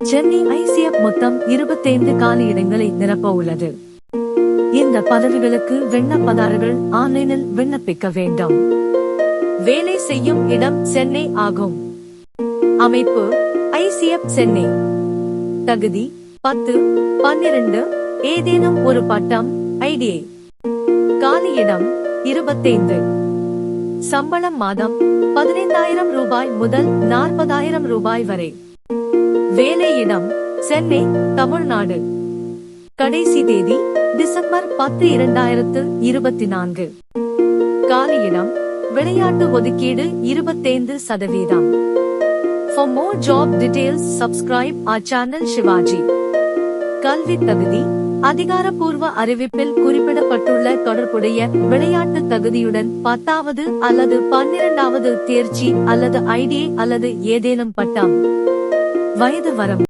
Chennai ICF மொத்தம் 25 காலியிடங்களை நிரப்ப உள்ளது. இந்த பதவிகளுக்கு விண்ணப்பதாரர்கள் ஆன்லைனில் விண்ணப்பிக்க வேண்டும். வேலை செய்யும் இடம் சென்னை ஆகும். அமைப்பு ஐசிஎஃப் சென்னை. தகுதி 10, 12 ஏதேனும் ஒரு பட்டம் ஐடிஐ. காலியிடம் 25. சம்பளம் மாதம் 15,000 ரூபாய் முதல் 40,000 ரூபாய் வரை. வேலையிடம் சென்னை, தமிழ்நாடு. கடைசி தேதி டிசம்பர் 10, 2024. காலியிடம் விளையாட்டு ஒதுக்கீடு 25%. For more job details subscribe our channel Shivaji. கல்வி தகுதி அதிகாரப்பூர்வ அறிவிப்பில் குறிப்பிடப்பட்டுள்ள தொடர்புடைய விளையாட்டு தகுதியுடன் 10வது அல்லது 12வது தேர்ச்சி அல்லது ஐடிஐ அல்லது ஏதேனும் பட்டம். வயது வரம்பு